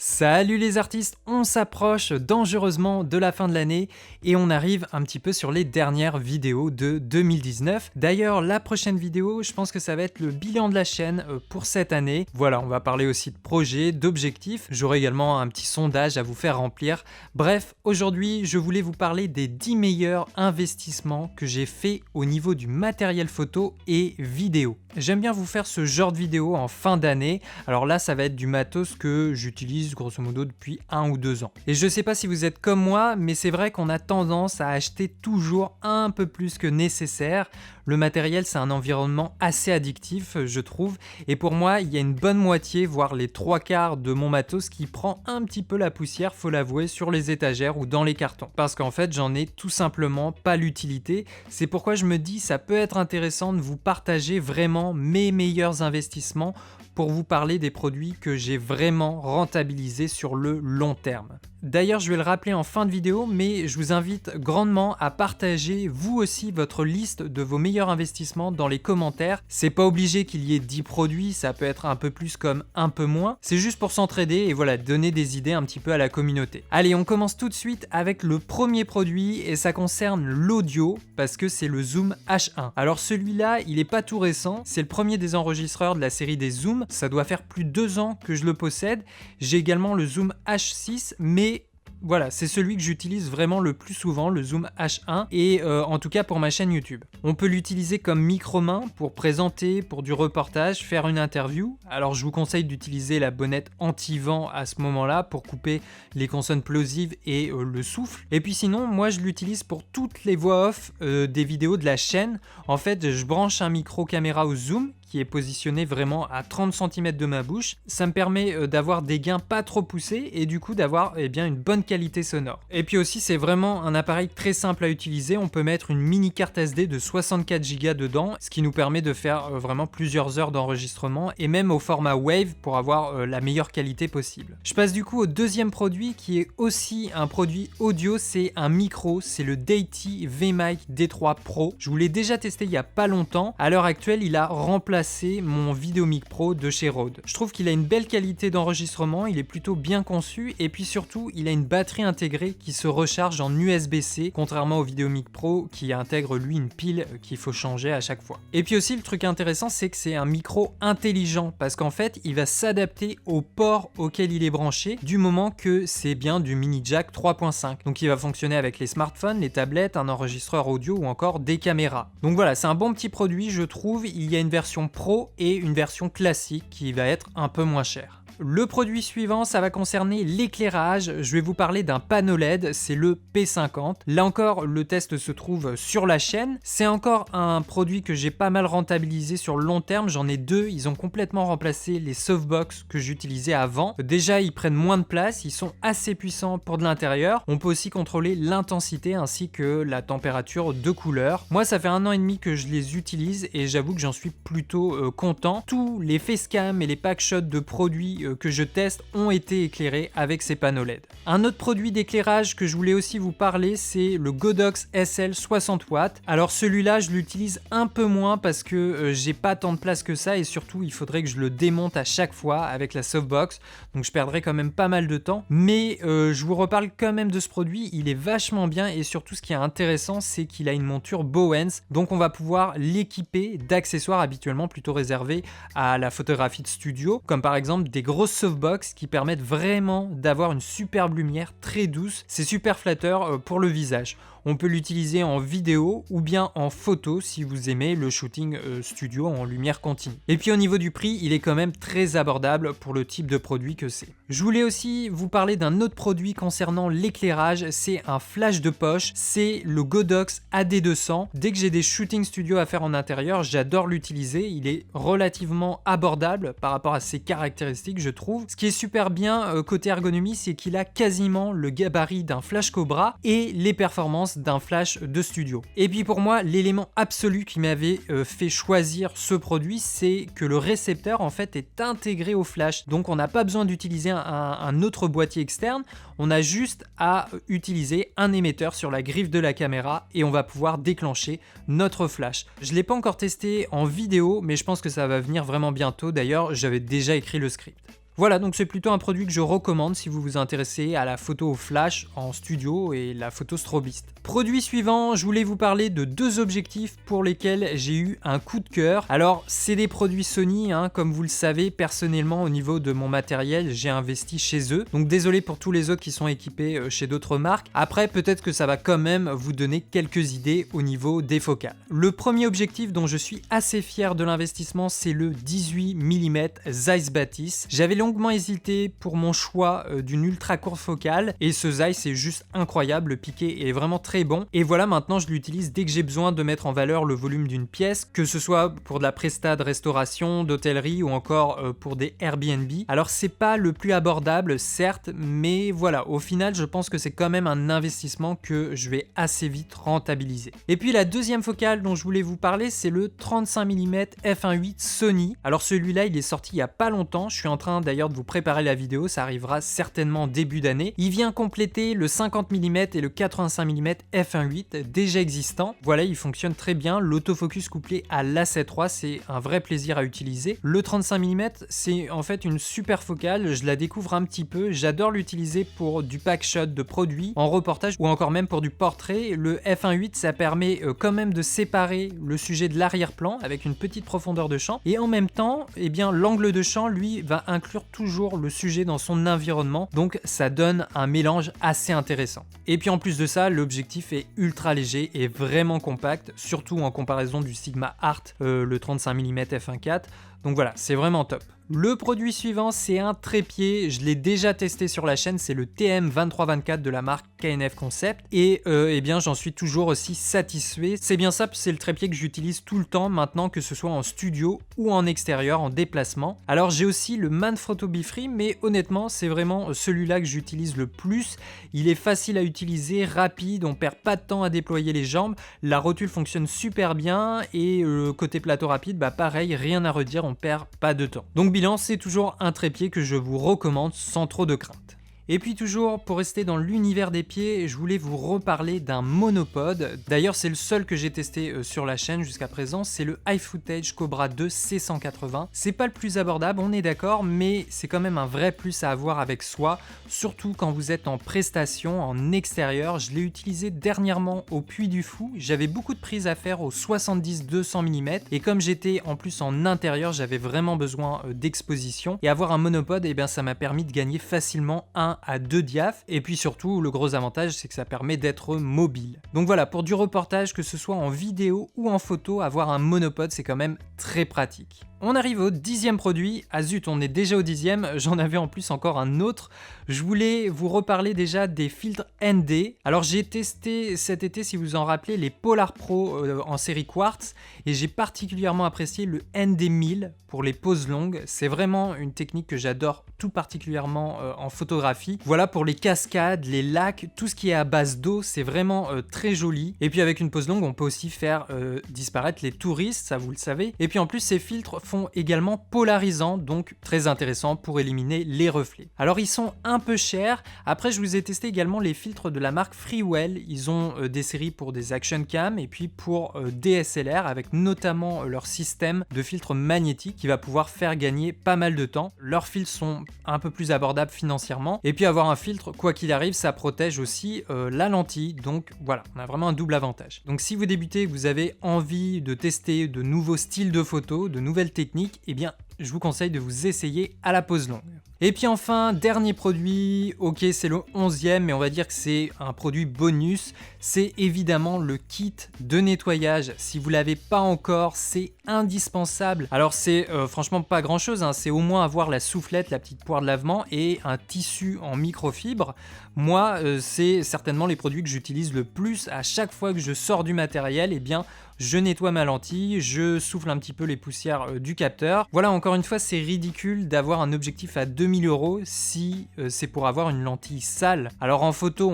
Salut les artistes, on s'approche dangereusement de la fin de l'année et on arrive un petit peu sur les dernières vidéos de 2019. D'ailleurs, la prochaine vidéo, je pense que ça va être le bilan de la chaîne pour cette année. Voilà, on va parler aussi de projets, d'objectifs. J'aurai également un petit sondage à vous faire remplir. Bref, aujourd'hui, je voulais vous parler des 10 meilleurs investissements que j'ai fait au niveau du matériel photo et vidéo. J'aime bien vous faire ce genre de vidéo en fin d'année. Alors là, ça va être du matos que j'utilise grosso modo depuis 1 ou 2 ans. Et je sais pas si vous êtes comme moi, mais c'est vrai qu'on a tendance à acheter toujours un peu plus que nécessaire. Le matériel, c'est un environnement assez addictif, je trouve. Et pour moi, il y a une bonne moitié, voire les 3/4 de mon matos qui prend un petit peu la poussière, faut l'avouer, sur les étagères ou dans les cartons. Parce qu'en fait, j'en ai tout simplement pas l'utilité. C'est pourquoi je me dis, ça peut être intéressant de vous partager vraiment mes meilleurs investissements pour vous parler des produits que j'ai vraiment rentabilisés sur le long terme. D'ailleurs, je vais le rappeler en fin de vidéo, mais je vous invite grandement à partager vous aussi votre liste de vos meilleurs investissements dans les commentaires. C'est pas obligé qu'il y ait 10 produits, ça peut être un peu plus comme un peu moins. C'est juste pour s'entraider et voilà, donner des idées un petit peu à la communauté. Allez, on commence tout de suite avec le premier produit et ça concerne l'audio parce que c'est le Zoom H1. Alors celui-là, il est pas tout récent, c'est le premier des enregistreurs de la série des Zoom. Ça doit faire plus de 2 ans que je le possède. J'ai également le Zoom H6, mais voilà, c'est celui que j'utilise vraiment le plus souvent, le Zoom H1, et en tout cas pour ma chaîne YouTube. On peut l'utiliser comme micro-main pour présenter, pour du reportage, faire une interview. Alors je vous conseille d'utiliser la bonnette anti-vent à ce moment-là pour couper les consonnes plosives et le souffle. Et puis sinon, moi je l'utilise pour toutes les voix off des vidéos de la chaîne. En fait, je branche un micro caméra au Zoom qui est positionné vraiment à 30 cm de ma bouche. Ça me permet d'avoir des gains pas trop poussés et du coup d'avoir une bonne qualité sonore. Et puis aussi, c'est vraiment un appareil très simple à utiliser. On peut mettre une mini carte SD de 64 Go dedans, ce qui nous permet de faire vraiment plusieurs heures d'enregistrement et même au format Wave pour avoir la meilleure qualité possible. Je passe du coup au deuxième produit qui est aussi un produit audio, c'est un micro, c'est le Deity V-Mic D3 Pro. Je vous l'ai déjà testé il y a pas longtemps. À l'heure actuelle, il a remplacé mon Videomic Pro de chez Rode. Je trouve qu'il a une belle qualité d'enregistrement, il est plutôt bien conçu et puis surtout il a une batterie intégrée qui se recharge en USB-C contrairement au Videomic Pro qui intègre lui une pile qu'il faut changer à chaque fois. Et puis aussi le truc intéressant c'est que c'est un micro intelligent parce qu'en fait il va s'adapter au port auquel il est branché du moment que c'est bien du mini jack 3.5. Donc il va fonctionner avec les smartphones, les tablettes, un enregistreur audio ou encore des caméras. Donc voilà, c'est un bon petit produit je trouve. Il y a une version Pro et une version classique qui va être un peu moins chère. Le produit suivant, ça va concerner l'éclairage. Je vais vous parler d'un panneau LED, c'est le P50. Là encore, le test se trouve sur la chaîne. C'est encore un produit que j'ai pas mal rentabilisé sur le long terme. J'en ai 2, ils ont complètement remplacé les softbox que j'utilisais avant. Déjà, ils prennent moins de place, ils sont assez puissants pour de l'intérieur. On peut aussi contrôler l'intensité ainsi que la température de couleur. Moi, ça fait 1 an et demi que je les utilise et j'avoue que j'en suis plutôt content. Tous les facecam et les packshots de produits que je teste ont été éclairés avec ces panneaux LED. Un autre produit d'éclairage que je voulais aussi vous parler, c'est le Godox SL 60W. Alors celui-là, je l'utilise un peu moins parce que j'ai pas tant de place que ça et surtout il faudrait que je le démonte à chaque fois avec la softbox, donc je perdrais quand même pas mal de temps. Mais je vous reparle quand même de ce produit, il est vachement bien et surtout ce qui est intéressant, c'est qu'il a une monture Bowens, donc on va pouvoir l'équiper d'accessoires habituellement plutôt réservés à la photographie de studio, comme par exemple des grosses softbox qui permettent vraiment d'avoir une superbe lumière très douce. C'est super flatteur pour le visage. On peut l'utiliser en vidéo ou bien en photo si vous aimez le shooting studio en lumière continue. Et puis au niveau du prix, il est quand même très abordable pour le type de produit que c'est. Je voulais aussi vous parler d'un autre produit concernant l'éclairage, c'est un flash de poche, c'est le Godox AD200. Dès que j'ai des shootings studio à faire en intérieur, j'adore l'utiliser, il est relativement abordable par rapport à ses caractéristiques je trouve. Ce qui est super bien côté ergonomie, c'est qu'il a quasiment le gabarit d'un flash Cobra et les performances d'un flash de studio. Et puis pour moi, l'élément absolu qui m'avait fait choisir ce produit, c'est que le récepteur en fait est intégré au flash. Donc on n'a pas besoin d'utiliser un autre boîtier externe, on a juste à utiliser un émetteur sur la griffe de la caméra et on va pouvoir déclencher notre flash. Je ne l'ai pas encore testé en vidéo, mais je pense que ça va venir vraiment bientôt. D'ailleurs, j'avais déjà écrit le script. Voilà, donc c'est plutôt un produit que je recommande si vous vous intéressez à la photo au flash en studio et la photo strobiste. Produit suivant, je voulais vous parler de 2 objectifs pour lesquels j'ai eu un coup de cœur. Alors, c'est des produits Sony, comme vous le savez, personnellement au niveau de mon matériel, j'ai investi chez eux. Donc désolé pour tous les autres qui sont équipés chez d'autres marques. Après, peut-être que ça va quand même vous donner quelques idées au niveau des focales. Le premier objectif dont je suis assez fier de l'investissement, c'est le 18 mm Zeiss Batis. J'avais longuement hésité pour mon choix d'une ultra courte focale et ce Zeiss est juste incroyable, le piqué est vraiment très bon et voilà, maintenant je l'utilise dès que j'ai besoin de mettre en valeur le volume d'une pièce, que ce soit pour de la presta de restauration, d'hôtellerie ou encore pour des Airbnb. Alors c'est pas le plus abordable certes, mais voilà, au final je pense que c'est quand même un investissement que je vais assez vite rentabiliser. Et puis la deuxième focale dont je voulais vous parler, c'est le 35 mm f1.8 Sony. Alors celui-là il est sorti il y a pas longtemps, je suis en train d'ailleurs de vous préparer la vidéo, ça arrivera certainement début d'année. Il vient compléter le 50 mm et le 85 mm f1.8 déjà existant. Voilà, il fonctionne très bien, l'autofocus couplé à l'A7 III, c'est un vrai plaisir à utiliser. Le 35 mm, c'est en fait une super focale, je la découvre un petit peu, j'adore l'utiliser pour du packshot de produits, en reportage ou encore même pour du portrait. Le f1.8, ça permet quand même de séparer le sujet de l'arrière-plan avec une petite profondeur de champ et en même temps, eh bien, l'angle de champ, lui, va inclure toujours le sujet dans son environnement, donc ça donne un mélange assez intéressant. Et puis en plus de ça, l'objectif est ultra léger et vraiment compact, surtout en comparaison du Sigma Art, le 35 mm f1.4. Donc voilà, c'est vraiment top. Le produit suivant, c'est un trépied, je l'ai déjà testé sur la chaîne, c'est le TM2324 de la marque KNF Concept et eh bien j'en suis toujours aussi satisfait. C'est bien ça, c'est le trépied que j'utilise tout le temps maintenant, que ce soit en studio ou en extérieur, en déplacement. Alors j'ai aussi le Manfrotto Befree, mais honnêtement c'est vraiment celui-là que j'utilise le plus. Il est facile à utiliser, rapide, on perd pas de temps à déployer les jambes, la rotule fonctionne super bien et côté plateau rapide, bah pareil, rien à redire, on perd pas de temps. Donc c'est toujours un trépied que je vous recommande sans trop de crainte. Et puis toujours, pour rester dans l'univers des pieds, je voulais vous reparler d'un monopode. D'ailleurs, c'est le seul que j'ai testé sur la chaîne jusqu'à présent, c'est le iFootage Cobra 2 C180. C'est pas le plus abordable, on est d'accord, mais c'est quand même un vrai plus à avoir avec soi, surtout quand vous êtes en prestation, en extérieur. Je l'ai utilisé dernièrement au Puy du Fou, j'avais beaucoup de prises à faire au 70-200 mm, et comme j'étais en plus en intérieur, j'avais vraiment besoin d'exposition, et avoir un monopode, eh bien, ça m'a permis de gagner facilement 1 à 2 diaphes, et puis surtout le gros avantage c'est que ça permet d'être mobile. Donc voilà, pour du reportage, que ce soit en vidéo ou en photo, avoir un monopode c'est quand même très pratique. On arrive au 10e produit. Ah zut, on est déjà au 10e, j'en avais en plus encore un autre. Je voulais vous reparler déjà des filtres ND. Alors j'ai testé cet été, si vous en rappelez, les Polar Pro en série Quartz et j'ai particulièrement apprécié le ND 1000 pour les poses longues. C'est vraiment une technique que j'adore tout particulièrement en photographie. Voilà, pour les cascades, les lacs, tout ce qui est à base d'eau, c'est vraiment très joli. Et puis avec une pose longue, on peut aussi faire disparaître les touristes, ça vous le savez. Et puis en plus, ces filtres font également polarisants, donc très intéressant pour éliminer les reflets. Alors ils sont un peu chers. Après, je vous ai testé également les filtres de la marque Freewell. Ils ont des séries pour des action cam et puis pour DSLR, avec notamment leur système de filtre magnétique qui va pouvoir faire gagner pas mal de temps. Leurs filtres sont un peu plus abordables financièrement. Et puis avoir un filtre, quoi qu'il arrive, ça protège aussi la lentille. Donc voilà, on a vraiment un double avantage. Donc si vous débutez, vous avez envie de tester de nouveaux styles de photos, de nouvelles techniques, eh bien je vous conseille de vous essayer à la pose longue. Et puis enfin, dernier produit, ok c'est le 11e, mais on va dire que c'est un produit bonus, c'est évidemment le kit de nettoyage. Si vous l'avez pas encore, c'est indispensable. Alors c'est franchement pas grand chose, c'est au moins avoir la soufflette, la petite poire de lavement et un tissu en microfibre. Moi, c'est certainement les produits que j'utilise le plus. À chaque fois que je sors du matériel, eh bien je nettoie ma lentille, je souffle un petit peu les poussières du capteur. Voilà, encore une fois, c'est ridicule d'avoir un objectif à 2000 € si c'est pour avoir une lentille sale. Alors en photo,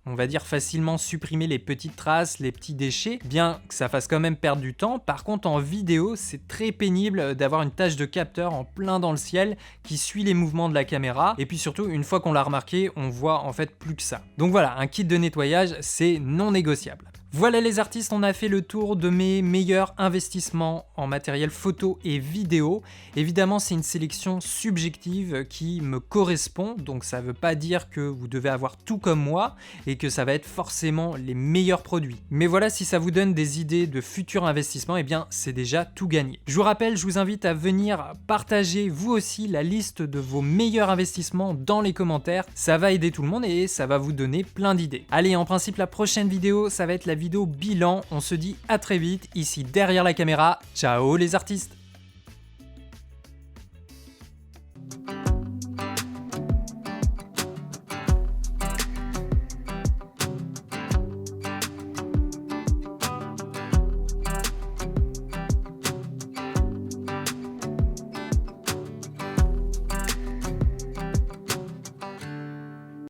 on va dire facilement supprimer les petites traces, les petits déchets, bien que ça fasse quand même perdre du temps. Par contre, en vidéo, c'est très pénible d'avoir une tache de capteur en plein dans le ciel qui suit les mouvements de la caméra. Et puis surtout, une fois qu'on l'a remarqué, on voit en fait plus que ça. Donc voilà, un kit de nettoyage, c'est non négociable. Voilà les artistes, on a fait le tour de mes meilleurs investissements en matériel photo et vidéo. Évidemment, c'est une sélection subjective qui me correspond, donc ça veut pas dire que vous devez avoir tout comme moi et que ça va être forcément les meilleurs produits. Mais voilà, si ça vous donne des idées de futurs investissements, eh bien c'est déjà tout gagné. Je vous rappelle, je vous invite à venir partager vous aussi la liste de vos meilleurs investissements dans les commentaires. Ça va aider tout le monde et ça va vous donner plein d'idées. Allez, en principe, la prochaine vidéo, ça va être la vidéo bilan. On se dit à très vite, ici derrière la caméra. Ciao les artistes!